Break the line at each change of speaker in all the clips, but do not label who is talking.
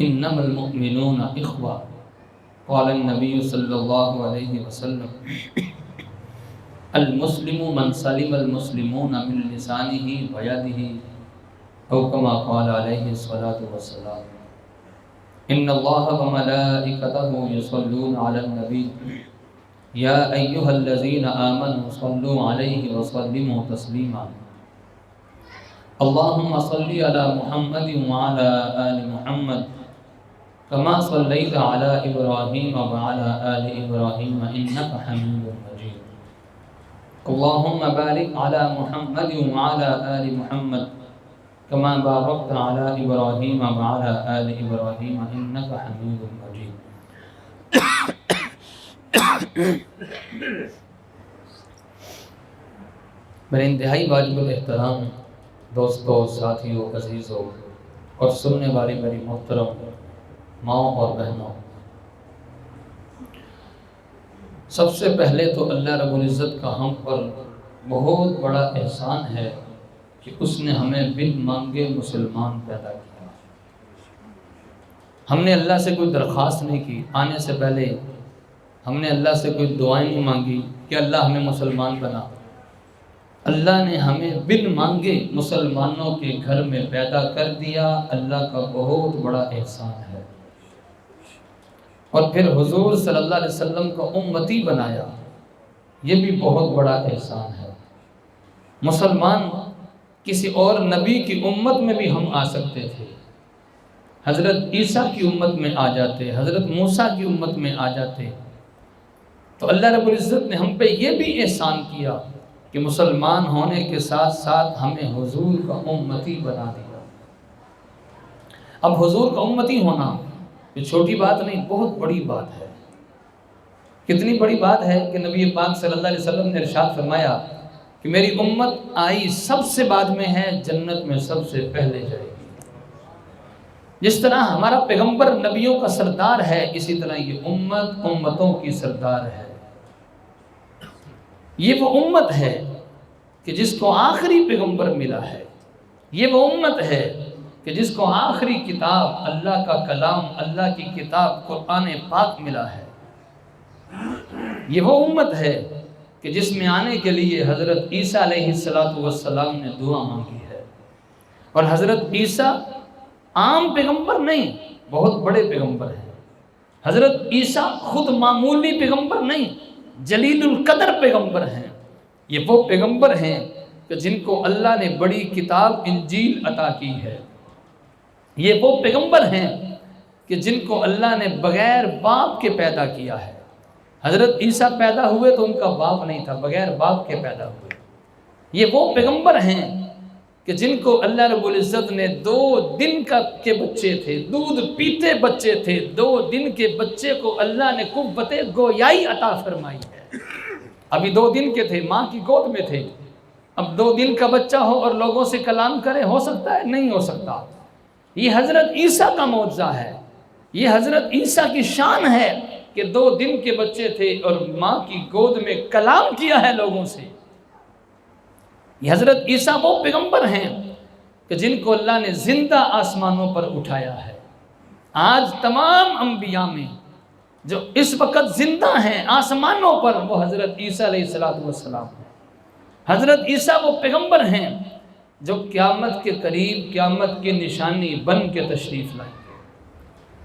انما المؤمنون اخوہ قال النبی صلی اللہ علیہ وسلم المسلم من سلم المسلمون من لسانه ويده او كما قال علیہ الصلاة والسلام ان اللہ وملائکته یصلون علی النبی یا ایہا الذین آمنوا صلوا علیہ وسلموا تسلیما اللہم صلی علی محمد وعلی آل محمد كما صليت على إبراهيم وعلى آل إبراهيم إنك حميد مجيد اللهم بارك على محمد وعلى آل محمد كما باركت على إبراهيم وعلى آل إبراهيم إنك حميد مجيد. میرے انتہائی واجب الاحترام دوستوں، ساتھیوں، عزیزوں اور سننے والی میری محترم ماں اور بہنوں، سب سے پہلے تو اللہ رب العزت کا ہم پر بہت بڑا احسان ہے کہ اس نے ہمیں بن مانگے مسلمان پیدا کیا. ہم نے اللہ سے کوئی درخواست نہیں کی، آنے سے پہلے ہم نے اللہ سے کوئی دعائیں نہیں مانگی کہ اللہ ہمیں مسلمان بنا. اللہ نے ہمیں بن مانگے مسلمانوں کے گھر میں پیدا کر دیا. اللہ کا بہت بڑا احسان ہے. اور پھر حضور صلی اللہ علیہ وسلم کو امتی بنایا، یہ بھی بہت بڑا احسان ہے. مسلمان کسی اور نبی کی امت میں بھی ہم آ سکتے تھے، حضرت عیسیٰ کی امت میں آ جاتے، حضرت موسیٰ کی امت میں آ جاتے. تو اللہ رب العزت نے ہم پہ یہ بھی احسان کیا کہ مسلمان ہونے کے ساتھ ساتھ ہمیں حضور کا امتی بنا دیا. اب حضور کا امتی ہونا یہ چھوٹی بات نہیں، بہت بڑی بات ہے. کتنی بڑی بات ہے کہ نبی پاک صلی اللہ علیہ وسلم نے ارشاد فرمایا کہ میری امت آئی سب سے بعد میں ہے، جنت میں سب سے پہلے جائے گی. جس طرح ہمارا پیغمبر نبیوں کا سردار ہے، اسی طرح یہ امت امتوں کی سردار ہے. یہ وہ امت ہے کہ جس کو آخری پیغمبر ملا ہے. یہ وہ امت ہے کہ جس کو آخری کتاب اللہ کا کلام، اللہ کی کتاب قرآن پاک ملا ہے. یہ وہ امت ہے کہ جس میں آنے کے لیے حضرت عیسیٰ علیہ السلام نے دعا مانگی ہے. اور حضرت عیسیٰ عام پیغمبر نہیں، بہت بڑے پیغمبر ہیں. حضرت عیسیٰ خود معمولی پیغمبر نہیں، جلیل القدر پیغمبر ہیں. یہ وہ پیغمبر ہیں کہ جن کو اللہ نے بڑی کتاب انجیل عطا کی ہے. یہ وہ پیغمبر ہیں کہ جن کو اللہ نے بغیر باپ کے پیدا کیا ہے. حضرت عیسیٰ پیدا ہوئے تو ان کا باپ نہیں تھا، بغیر باپ کے پیدا ہوئے. یہ وہ پیغمبر ہیں کہ جن کو اللہ رب العزت نے 2 دن کے بچے تھے، دودھ پیتے بچے تھے، 2 دن کے بچے کو اللہ نے قوت گویائی عطا فرمائی ہے. ابھی 2 دن کے تھے، ماں کی گود میں تھے. اب 2 دن کا بچہ ہو اور لوگوں سے کلام کرے، ہو سکتا ہے؟ نہیں ہو سکتا. یہ حضرت عیسیٰ کا معجزہ ہے، یہ حضرت عیسیٰ کی شان ہے کہ 2 دن کے بچے تھے اور ماں کی گود میں کلام کیا ہے لوگوں سے. یہ حضرت عیسیٰ وہ پیغمبر ہیں کہ جن کو اللہ نے زندہ آسمانوں پر اٹھایا ہے. آج تمام انبیاء میں جو اس وقت زندہ ہیں آسمانوں پر، وہ حضرت عیسیٰ علیہ السلام ہیں. حضرت عیسیٰ وہ پیغمبر ہیں جو قیامت کے قریب قیامت کی نشانی بن کے تشریف لائیں گے.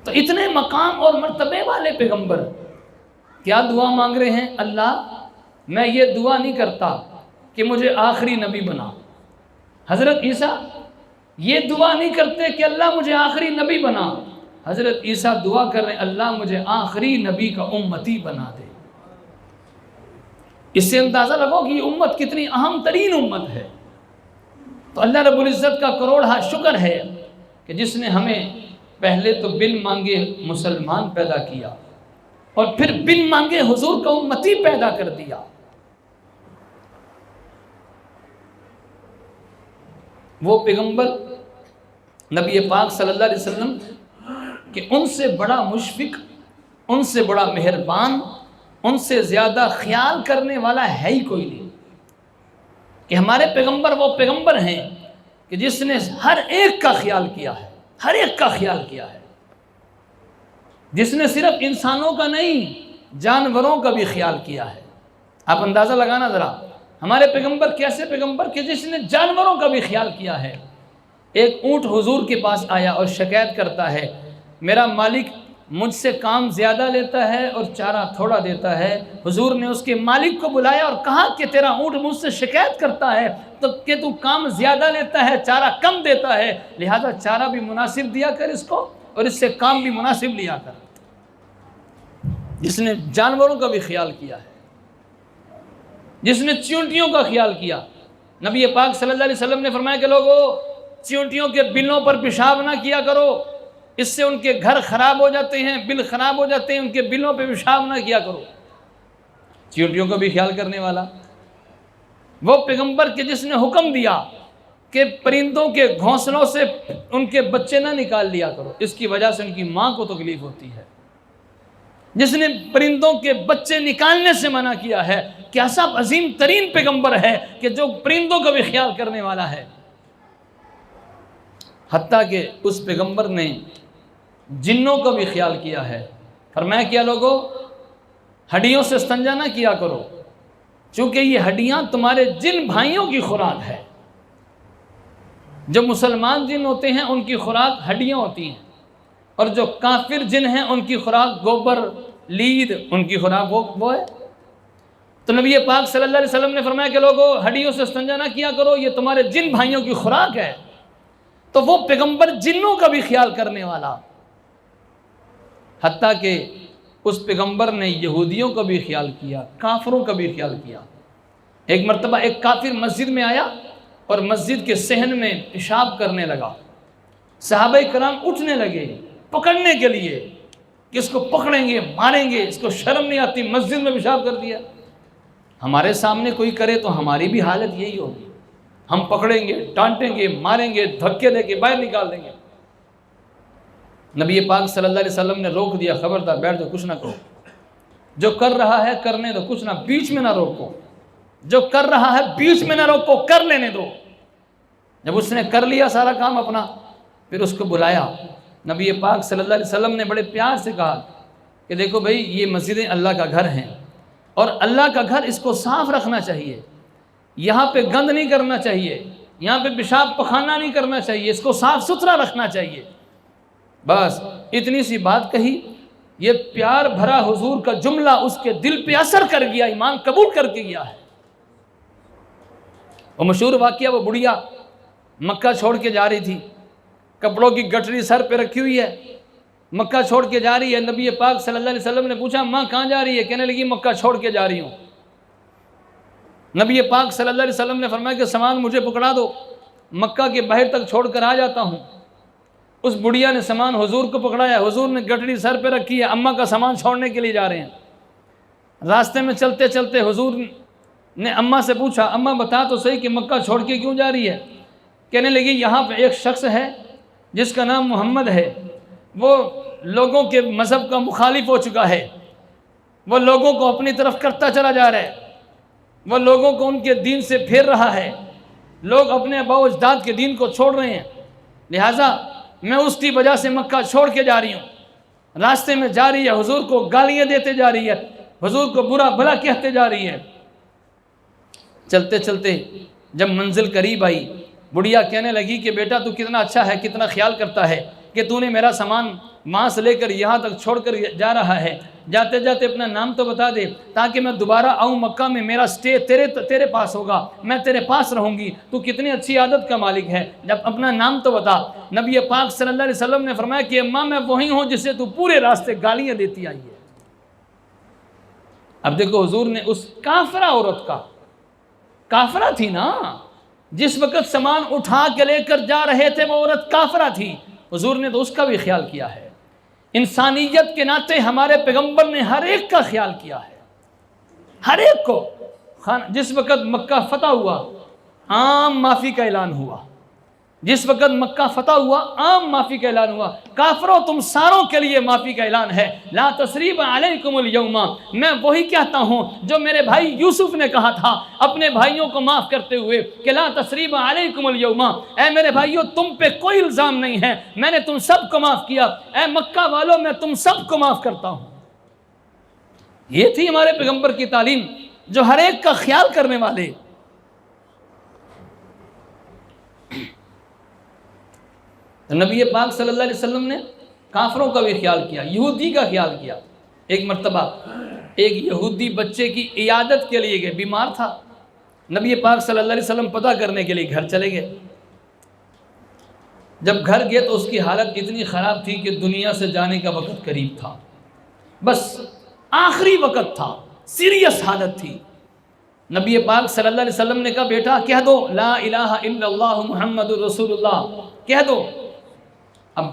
تو اتنے مقام اور مرتبے والے پیغمبر کیا دعا مانگ رہے ہیں؟ اللہ میں یہ دعا نہیں کرتا کہ مجھے آخری نبی بنا. حضرت عیسیٰ یہ دعا نہیں کرتے کہ اللہ مجھے آخری نبی بنا. حضرت عیسیٰ دعا کر رہے ہیں اللہ مجھے آخری نبی کا امتی بنا دے. اس سے اندازہ لگو کہ یہ امت کتنی اہم ترین امت ہے. تو اللہ رب العزت کا کروڑہ شکر ہے کہ جس نے ہمیں پہلے تو بن مانگے مسلمان پیدا کیا اور پھر بن مانگے حضور کا امتی پیدا کر دیا. وہ پیغمبر نبی پاک صلی اللہ علیہ وسلم کہ ان سے بڑا مشفق، ان سے بڑا مہربان، ان سے زیادہ خیال کرنے والا ہے ہی کوئی نہیں. کہ ہمارے پیغمبر وہ پیغمبر ہیں کہ جس نے ہر ایک کا خیال کیا ہے، ہر ایک کا خیال کیا ہے. جس نے صرف انسانوں کا نہیں جانوروں کا بھی خیال کیا ہے۔ آپ اندازہ لگانا ذرا، ہمارے پیغمبر کیسے پیغمبر کہ جس نے جانوروں کا بھی خیال کیا ہے۔ ایک اونٹ حضور کے پاس آیا اور شکایت کرتا ہے، میرا مالک مجھ سے کام زیادہ لیتا ہے اور چارہ تھوڑا دیتا ہے۔ حضور نے اس کے مالک کو بلایا اور کہا کہ تیرا اونٹ مجھ سے شکایت کرتا ہے تو کہ تو کام زیادہ لیتا ہے، چارہ کم دیتا ہے، لہذا چارہ بھی مناسب دیا کر اس کو اور اس سے کام بھی مناسب لیا کر۔ جس نے جانوروں کا بھی خیال کیا ہے، جس نے چیونٹیوں کا خیال کیا۔ نبی پاک صلی اللہ علیہ وسلم نے فرمایا کہ لوگوں چیونٹیوں کے بلوں پر پیشاب نہ کیا کرو، اس سے ان کے گھر خراب ہو جاتے ہیں، بل خراب ہو جاتے ہیں، ان کے بلوں پہ پیشاب نہ کیا کرو۔ چیونٹیوں کا بھی خیال کرنے والا وہ پیغمبر کہ جس نے حکم دیا کہ پرندوں کے گھونسلوں سے ان کے بچے نہ نکال لیا کرو، اس کی وجہ سے ان کی ماں کو تکلیف ہوتی ہے۔ جس نے پرندوں کے بچے نکالنے سے منع کیا ہے، کیسا عظیم ترین پیغمبر ہے کہ جو پرندوں کا بھی خیال کرنے والا ہے۔ حتیٰ کہ اس پیغمبر نے جنوں کا بھی خیال کیا ہے۔ فرمایا کیا لوگوں ہڈیوں سے استنجا نہ کیا کرو، چونکہ یہ ہڈیاں تمہارے جن بھائیوں کی خوراک ہے۔ جو مسلمان جن ہوتے ہیں ان کی خوراک ہڈیاں ہوتی ہیں، اور جو کافر جن ہیں ان کی خوراک گوبر لید، ان کی خوراک وہ ہے۔ تو نبی پاک صلی اللہ علیہ وسلم نے فرمایا کہ لوگوں ہڈیوں سے استنجا نہ کیا کرو، یہ تمہارے جن بھائیوں کی خوراک ہے۔ تو وہ پیغمبر جنوں کا بھی خیال کرنے والا، حتیٰ کہ اس پیغمبر نے یہودیوں کا بھی خیال کیا، کافروں کا بھی خیال کیا۔ ایک مرتبہ ایک کافر مسجد میں آیا اور مسجد کے صحن میں پیشاب کرنے لگا۔ صحابہ کرام اٹھنے لگے پکڑنے کے لیے کہ اس کو پکڑیں گے، ماریں گے، اس کو شرم نہیں آتی، مسجد میں پیشاب کر دیا۔ ہمارے سامنے کوئی کرے تو ہماری بھی حالت یہی ہوگی، ہم پکڑیں گے، ڈانٹیں گے، ماریں گے، دھکے دے کے باہر نکال دیں گے۔ نبی پاک صلی اللہ علیہ وسلم نے روک دیا، خبردار بیٹھ جاؤ، کچھ نہ کرو، جو کر رہا ہے کرنے دو، کچھ نہ، بیچ میں نہ روکو، جو کر رہا ہے بیچ میں نہ روکو، کر لینے دو۔ جب اس نے کر لیا سارا کام اپنا، پھر اس کو بلایا۔ نبی پاک صلی اللہ علیہ وسلم نے بڑے پیار سے کہا کہ دیکھو بھائی یہ مسجدیں اللہ کا گھر ہیں، اور اللہ کا گھر اس کو صاف رکھنا چاہیے، یہاں پہ گند نہیں کرنا چاہیے، یہاں پہ پیشاب پخانہ نہیں کرنا چاہیے، اس کو صاف ستھرا رکھنا چاہیے۔ بس اتنی سی بات کہی، یہ پیار بھرا حضور کا جملہ اس کے دل پہ اثر کر گیا، ایمان قبول کر کے گیا ہے۔ وہ مشہور واقعہ، وہ بڑھیا مکہ چھوڑ کے جا رہی تھی، کپڑوں کی گٹری سر پہ رکھی ہوئی ہے، مکہ چھوڑ کے جا رہی ہے۔ نبی پاک صلی اللہ علیہ وسلم نے پوچھا ماں کہاں جا رہی ہے؟ کہنے لگی مکہ چھوڑ کے جا رہی ہوں۔ نبی پاک صلی اللہ علیہ وسلم نے فرمایا کہ سامان مجھے پکڑا دو، مکہ کے باہر تک چھوڑ کر آ جاتا ہوں۔ اس بڑھیا نے سامان حضور کو پکڑایا، حضور نے گٹڑی سر پہ رکھی ہے، اماں کا سامان چھوڑنے کے لیے جا رہے ہیں۔ راستے میں چلتے چلتے حضور نے اماں سے پوچھا اماں بتا تو صحیح کہ مکہ چھوڑ کے کیوں جا رہی ہے؟ کہنے لگی یہاں پہ ایک شخص ہے جس کا نام محمد ہے، وہ لوگوں کے مذہب کا مخالف ہو چکا ہے، وہ لوگوں کو اپنی طرف کرتا چلا جا رہا ہے، وہ لوگوں کو ان کے دین سے پھیر رہا ہے، لوگ اپنے آباء و اجداد کے دین کو چھوڑ رہے ہیں، لہٰذا میں اس کی وجہ سے مکہ چھوڑ کے جا رہی ہوں۔ راستے میں جا رہی ہے، حضور کو گالیاں دیتے جا رہی ہے، حضور کو برا بھلا کہتے جا رہی ہے۔ چلتے چلتے جب منزل قریب آئی، بڑھیا کہنے لگی کہ بیٹا تو کتنا اچھا ہے، کتنا خیال کرتا ہے کہ تو نے میرا سامان وہاں سے لے کر یہاں تک چھوڑ کر جا رہا ہے، جاتے جاتے اپنا نام تو بتا دے تاکہ میں دوبارہ آؤں مکہ میں، میرا سٹے تیرے پاس ہوگا، میں تیرے پاس رہوں گی، تو کتنی اچھی عادت کا مالک ہے، جب اپنا نام تو بتا۔ نبی پاک صلی اللہ علیہ وسلم نے فرمایا کہ اماں میں وہی ہوں جسے تو پورے راستے گالیاں دیتی آئی ہے۔ اب دیکھو حضور نے اس کافرہ عورت کا، کافرہ تھی نا، جس وقت سامان اٹھا کے لے کر جا رہے تھے وہ عورت کافرہ تھی، حضور نے تو اس کا بھی خیال کیا ہے۔ انسانیت کے ناطے ہمارے پیغمبر نے ہر ایک کا خیال کیا ہے، ہر ایک کو۔ جس وقت مکہ فتح ہوا، عام معافی کا اعلان ہوا، جس وقت مکہ فتح ہوا عام معافی کا اعلان ہوا، کافروں تم ساروں کے لیے معافی کا اعلان ہے، لا تثریب علیکم اليوم، میں وہی کہتا ہوں جو میرے بھائی یوسف نے کہا تھا اپنے بھائیوں کو معاف کرتے ہوئے کہ لا تثریب علیکم اليوم، اے میرے بھائیوں تم پہ کوئی الزام نہیں ہے، میں نے تم سب کو معاف کیا، اے مکہ والوں میں تم سب کو معاف کرتا ہوں۔ یہ تھی ہمارے پیغمبر کی تعلیم، جو ہر ایک کا خیال کرنے والے۔ نبی پاک صلی اللہ علیہ وسلم نے کافروں کا بھی خیال کیا، یہودی کا خیال کیا۔ ایک مرتبہ ایک یہودی بچے کی عیادت کے لیے گئے، بیمار تھا، نبی پاک صلی اللہ علیہ وسلم پتہ کرنے کے لیے گھر چلے گئے۔ جب گھر گئے تو اس کی حالت اتنی خراب تھی کہ دنیا سے جانے کا وقت قریب تھا، بس آخری وقت تھا، سیریس حالت تھی۔ نبی پاک صلی اللہ علیہ وسلم نے کہا بیٹا کہہ دو لا الہ الا اللہ محمد الرسول اللہ، کہہ دو۔ اب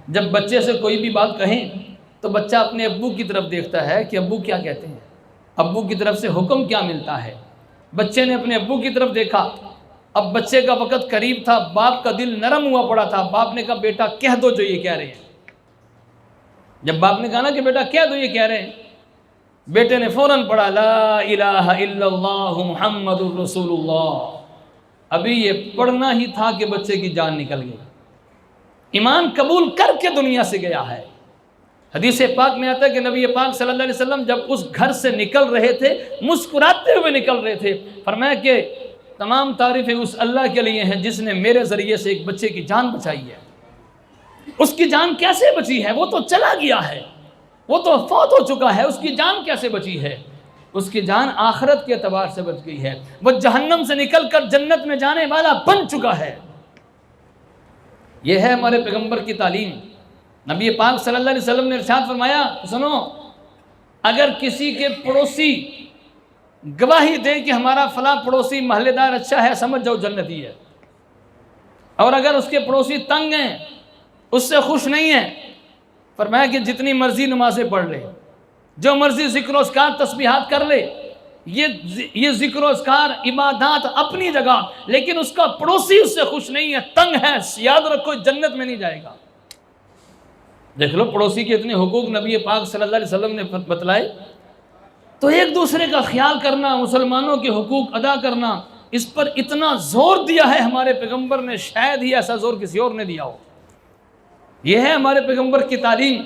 جب بچے سے کوئی بھی بات کہیں تو بچہ اپنے ابو کی طرف دیکھتا ہے کہ ابو کیا کہتے ہیں، ابو کی طرف سے حکم کیا ملتا ہے۔ بچے نے اپنے ابو کی طرف دیکھا، اب بچے کا وقت قریب تھا، باپ کا دل نرم ہوا پڑا تھا، باپ نے کہا بیٹا کہہ دو جو یہ کہہ رہے ہیں۔ جب باپ نے کہا نا کہ بیٹا کہہ دو یہ کہہ رہے ہیں، بیٹے نے فوراً پڑھا لا الہ الا اللہ محمد الرسول اللہ۔ ابھی یہ پڑھنا ہی تھا کہ بچے کی جان نکل گئی، ایمان قبول کر کے دنیا سے گیا ہے۔ حدیث پاک میں آتا ہے کہ نبی پاک صلی اللہ علیہ وسلم جب اس گھر سے نکل رہے تھے، مسکراتے ہوئے نکل رہے تھے، فرمایا کہ تمام تعریفیں اس اللہ کے لیے ہیں جس نے میرے ذریعے سے ایک بچے کی جان بچائی ہے۔ اس کی جان کیسے بچی ہے؟ وہ تو چلا گیا ہے، وہ تو فوت ہو چکا ہے، اس کی جان کیسے بچی ہے؟ اس کی جان آخرت کے اعتبار سے بچ گئی ہے، وہ جہنم سے نکل کر جنت میں جانے والا بن چکا ہے۔ یہ ہے ہمارے پیغمبر کی تعلیم۔ نبی پاک صلی اللہ علیہ وسلم نے ارشاد فرمایا سنو، اگر کسی کے پڑوسی گواہی دے کہ ہمارا فلاں پڑوسی محلے دار اچھا ہے، سمجھ جاؤ جنتی ہے، اور اگر اس کے پڑوسی تنگ ہیں، اس سے خوش نہیں ہیں، فرمایا کہ جتنی مرضی نمازیں پڑھ لے، جو مرضی ذکر و اذکار تسبیحات کر لے، یہ ذکر و اذکار عبادات اپنی جگہ، لیکن اس کا پڑوسی اس سے خوش نہیں ہے، تنگ ہے، یاد رکھو جنت میں نہیں جائے گا۔ دیکھ لو پڑوسی کے اتنے حقوق نبی پاک صلی اللہ علیہ وسلم نے بتلائے۔ تو ایک دوسرے کا خیال کرنا، مسلمانوں کے حقوق ادا کرنا، اس پر اتنا زور دیا ہے ہمارے پیغمبر نے، شاید ہی ایسا زور کسی اور نے دیا ہو۔ یہ ہے ہمارے پیغمبر کی تعلیم۔